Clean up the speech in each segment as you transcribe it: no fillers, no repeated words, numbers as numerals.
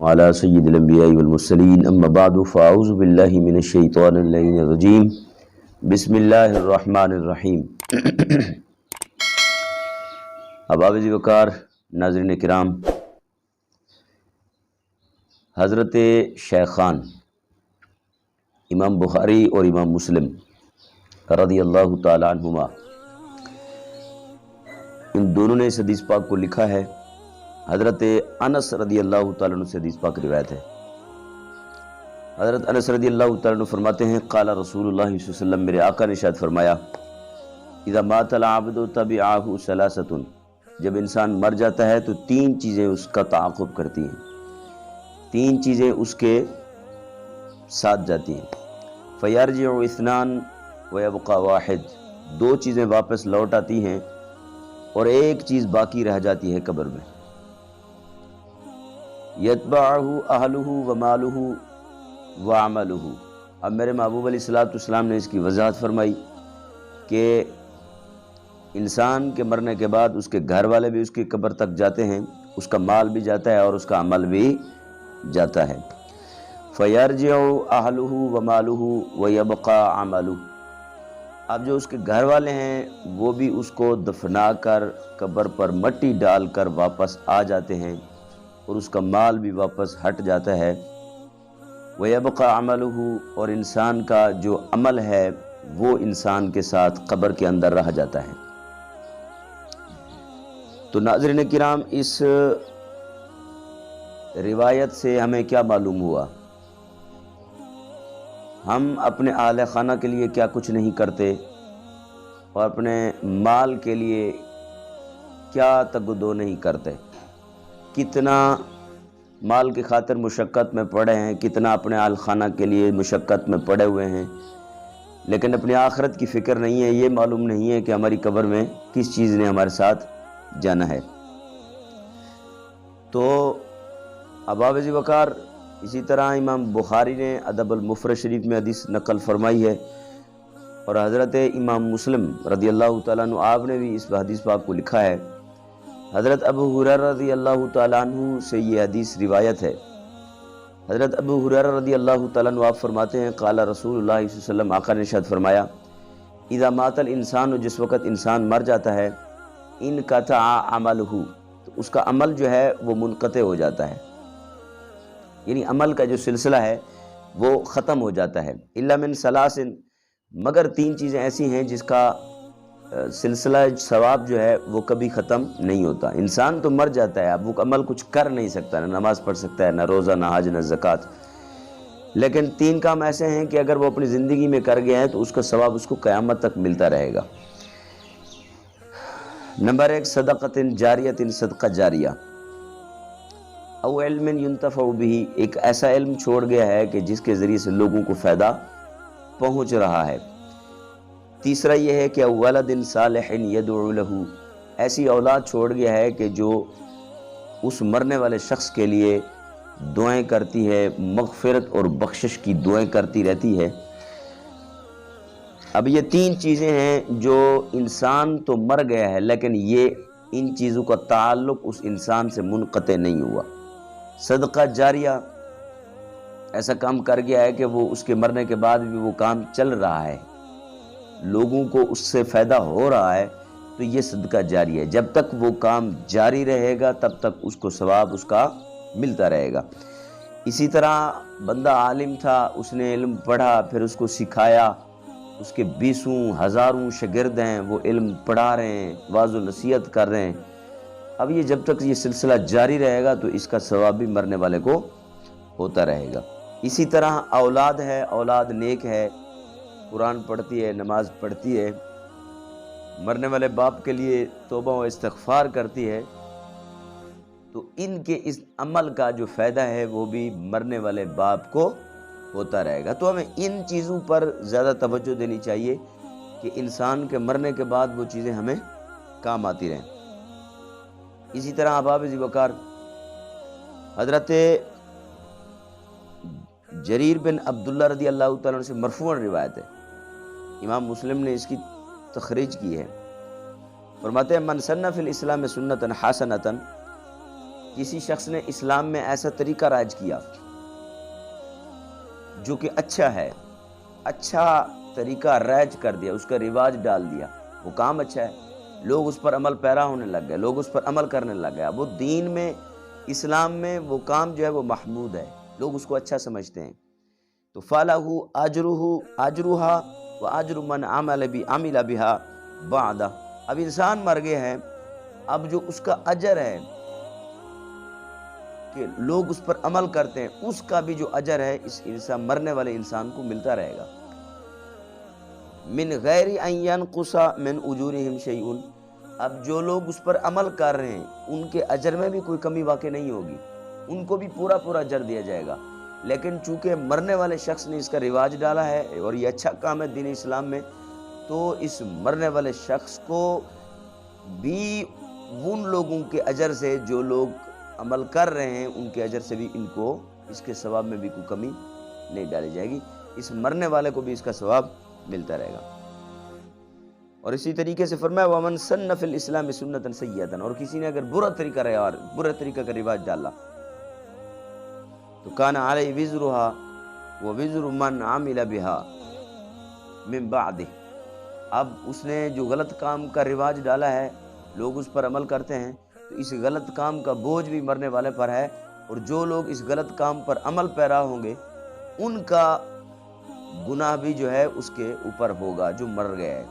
وعلى سید الانبیاء والمرسلین اما بعد فاعوذ باللہ من الشیطان اللعین الرجیم بسم اللہ الرحمن الرحیم۔ احباب وقار، ناظرین کرام، حضرت شیخان امام بخاری اور امام مسلم رضی اللہ تعالی عنہما، ان دونوں نے اس حدیث پاک کو لکھا ہے۔ حضرت انس رضی اللہ تعالیٰ عنہ سے حدیث پاک روایت ہے۔ حضرت انس رضی اللہ تعالیٰ عنہ فرماتے ہیں، قال رسول اللہ صلی اللہ علیہ وسلم، میرے آقا نے ارشاد فرمایا، اذا مات العبد تبعہ ثلاثۃ، جب انسان مر جاتا ہے تو تین چیزیں اس کا تعاقب کرتی ہیں، تین چیزیں اس کے ساتھ جاتی ہیں۔ فیرجع اثنان ویبقى واحد، دو چیزیں واپس لوٹ آتی ہیں اور ایک چیز باقی رہ جاتی ہے قبر میں۔ یتبعہ اہلہ ومالہ وعملہ، اب میرے محبوب علیہ السلام نے اس کی وضاحت فرمائی کہ انسان کے مرنے کے بعد اس کے گھر والے بھی اس کی قبر تک جاتے ہیں، اس کا مال بھی جاتا ہے اور اس کا عمل بھی جاتا ہے۔ فیرجع اہلہ ومالہ ویبقى عملہ، اب جو اس کے گھر والے ہیں وہ بھی اس کو دفنا کر قبر پر مٹی ڈال کر واپس آ جاتے ہیں اور اس کا مال بھی واپس ہٹ جاتا ہے۔ وَيَبْقَى عَمَلُهُ، اور انسان کا جو عمل ہے وہ انسان کے ساتھ قبر کے اندر رہ جاتا ہے۔ تو ناظرین کرام، اس روایت سے ہمیں کیا معلوم ہوا؟ ہم اپنے اہل خانہ کے لیے کیا کچھ نہیں کرتے اور اپنے مال کے لیے کیا تگدو نہیں کرتے، کتنا مال کی خاطر مشقت میں پڑے ہیں، کتنا اپنے اہل خانہ کے لیے مشقت میں پڑے ہوئے ہیں، لیکن اپنی آخرت کی فکر نہیں ہے، یہ معلوم نہیں ہے کہ ہماری قبر میں کس چیز نے ہمارے ساتھ جانا ہے۔ تو احباب وقار، اسی طرح امام بخاری نے ادب المفرد شریف میں حدیث نقل فرمائی ہے، اور حضرت امام مسلم رضی اللہ تعالیٰ عنہ آپ نے بھی اس حدیث پاک کو لکھا ہے۔ حضرت ابو ہریرہ رضی اللہ تعالیٰ عنہ سے یہ حدیث روایت ہے۔ حضرت ابو ہریرہ رضی اللہ تعالیٰ عنہ آپ فرماتے ہیں، قال رسول اللہ صلی اللہ علیہ وسلم، آقا نے ارشاد فرمایا، اذا مات الانسان، جس وقت انسان مر جاتا ہے، انقطع عملہ، تو اس کا عمل جو ہے وہ منقطع ہو جاتا ہے، یعنی عمل کا جو سلسلہ ہے وہ ختم ہو جاتا ہے۔ الا من ثلاث، مگر تین چیزیں ایسی ہیں جس کا سلسلہ ثواب جو ہے وہ کبھی ختم نہیں ہوتا۔ انسان تو مر جاتا ہے، اب وہ عمل کچھ کر نہیں سکتا، نہ نماز پڑھ سکتا ہے، نہ روزہ، نہ حج، نہ زکوٰۃ، لیکن تین کام ایسے ہیں کہ اگر وہ اپنی زندگی میں کر گیا ہے تو اس کا ثواب اس کو قیامت تک ملتا رہے گا۔ نمبر ایک، صدقۃ جاریۃ، صدقہ جاریہ، او علم ينتفع به، ایک ایسا علم چھوڑ گیا ہے کہ جس کے ذریعے سے لوگوں کو فائدہ پہنچ رہا ہے۔ تیسرا یہ ہے کہ ولد صالح یدعو لہ، ایسی اولاد چھوڑ گیا ہے کہ جو اس مرنے والے شخص کے لیے دعائیں کرتی ہے، مغفرت اور بخشش کی دعائیں کرتی رہتی ہے۔ اب یہ تین چیزیں ہیں جو انسان تو مر گیا ہے لیکن یہ ان چیزوں کا تعلق اس انسان سے منقطع نہیں ہوا۔ صدقہ جاریہ، ایسا کام کر گیا ہے کہ وہ اس کے مرنے کے بعد بھی وہ کام چل رہا ہے، لوگوں کو اس سے فائدہ ہو رہا ہے، تو یہ صدقہ جاری ہے۔ جب تک وہ کام جاری رہے گا تب تک اس کو ثواب اس کا ملتا رہے گا۔ اسی طرح بندہ عالم تھا، اس نے علم پڑھا، پھر اس کو سکھایا، اس کے بیسوں ہزاروں شاگرد ہیں، وہ علم پڑھا رہے ہیں، واعظ و نصیحت کر رہے ہیں۔ اب یہ جب تک یہ سلسلہ جاری رہے گا تو اس کا ثواب بھی مرنے والے کو ہوتا رہے گا۔ اسی طرح اولاد ہے، اولاد نیک ہے، قرآن پڑھتی ہے، نماز پڑھتی ہے، مرنے والے باپ کے لیے توبہ و استغفار کرتی ہے، تو ان کے اس عمل کا جو فائدہ ہے وہ بھی مرنے والے باپ کو ہوتا رہے گا۔ تو ہمیں ان چیزوں پر زیادہ توجہ دینی چاہیے کہ انسان کے مرنے کے بعد وہ چیزیں ہمیں کام آتی رہیں۔ اسی طرح احباب وقار، حضرت جریر بن عبداللہ رضی اللہ تعالیٰ عنہ سے مرفوعاً روایت ہے، امام مسلم نے اس کی تخریج کی ہے۔ فرماتے ہیں، من سن فی الاسلام سنتا حسنتا، کسی شخص نے اسلام میں ایسا طریقہ رائج کیا جو کہ اچھا ہے، اچھا طریقہ رائج کر دیا، اس کا رواج ڈال دیا، وہ کام اچھا ہے، لوگ اس پر عمل پیرا ہونے لگ گئے، لوگ اس پر عمل کرنے لگ گئے، وہ دین میں، اسلام میں وہ کام جو ہے وہ محمود ہے، لوگ اس کو اچھا سمجھتے ہیں، تو فَلَهُ أَجْرُهُ أَجْرُهَا وَأَجْرُ مَنْ عَمِلَ بِهَا بَعْدَهُ۔ اب انسان مر گئے ہیں، اب جو اس کا اجر ہے کہ لوگ اس پر عمل کرتے ہیں، اس کا بھی جو اجر ہے اس انسان مرنے والے انسان کو ملتا رہے گا، من غیر ان ينقص من اجورهم شیء۔ اب جو لوگ اس پر عمل کر رہے ہیں ان کے اجر میں بھی کوئی کمی واقع نہیں ہوگی، ان کو بھی پورا پورا اجر دیا جائے گا، لیکن چونکہ مرنے والے شخص نے اس کا رواج ڈالا ہے اور یہ اچھا کام ہے دین اسلام میں، تو اس مرنے والے شخص کو بھی ان لوگوں کے اجر سے، جو لوگ عمل کر رہے ہیں ان کے اجر سے بھی ان کو اس کے ثواب میں بھی کوئی کمی نہیں ڈالی جائے گی، اس مرنے والے کو بھی اس کا ثواب ملتا رہے گا۔ اور اسی طریقے سے فرمایا وَمَنْ سَنَّ فِي الْإِسْلَامِ سُنَّةً سَيِّئَةً، اور کسی نے اگر برا طریقہ کا رواج ڈالا تو كَانَ عَلَيْهِ وِزْرُهَا وَوِزْرُ مَنْ عَمِلَ بِهَا مِنْ بَعْدِهِ۔ اب اس نے جو غلط کام کا رواج ڈالا ہے، لوگ اس پر عمل کرتے ہیں، تو اس غلط کام کا بوجھ بھی مرنے والے پر ہے، اور جو لوگ اس غلط کام پر عمل پیرا ہوں گے ان کا گناہ بھی جو ہے اس کے اوپر ہوگا جو مر گیا ہے،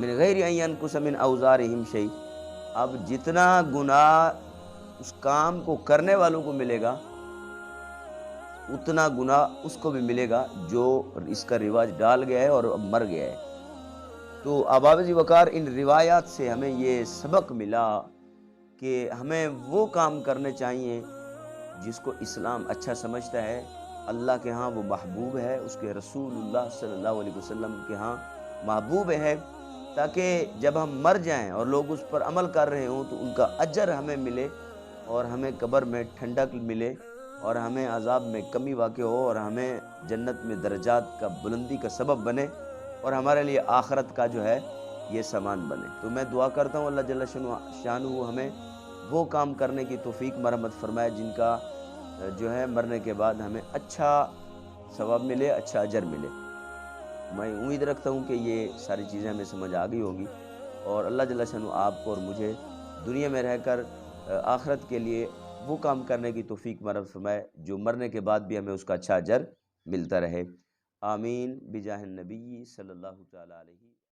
من غیر ان ينقص من اوزارهم شیء۔ اب جتنا گناہ اس کام کو کرنے والوں کو ملے گا اتنا گناہ اس کو بھی ملے گا جو اس کا رواج ڈال گیا ہے اور اب مر گیا ہے۔ تو احباب ذی وقار، ان روایات سے ہمیں یہ سبق ملا کہ ہمیں وہ کام کرنے چاہیے جس کو اسلام اچھا سمجھتا ہے، اللہ کے ہاں وہ محبوب ہے، اس کے رسول اللہ صلی اللہ علیہ وسلم کے ہاں محبوب ہے، تاکہ جب ہم مر جائیں اور لوگ اس پر عمل کر رہے ہوں تو ان کا اجر ہمیں ملے اور ہمیں قبر میں ٹھنڈک ملے اور ہمیں عذاب میں کمی واقع ہو اور ہمیں جنت میں درجات کا بلندی کا سبب بنے اور ہمارے لیے آخرت کا جو ہے یہ سامان بنے۔ تو میں دعا کرتا ہوں اللہ جل شانہ ہمیں وہ کام کرنے کی توفیق مرحمت فرمائے جن کا جو ہے مرنے کے بعد ہمیں اچھا ثواب ملے، اچھا اجر ملے۔ میں امید رکھتا ہوں کہ یہ ساری چیزیں ہمیں سمجھ آ گئی ہوگی، اور اللہ جل شانہ آپ کو اور مجھے دنیا میں رہ کر آخرت کے لیے وہ کام کرنے کی توفیق مرحمت فرمائے جو مرنے کے بعد بھی ہمیں اس کا اچھا اجر ملتا رہے۔ آمین بجاہ النبی صلی اللہ تعالی علیہ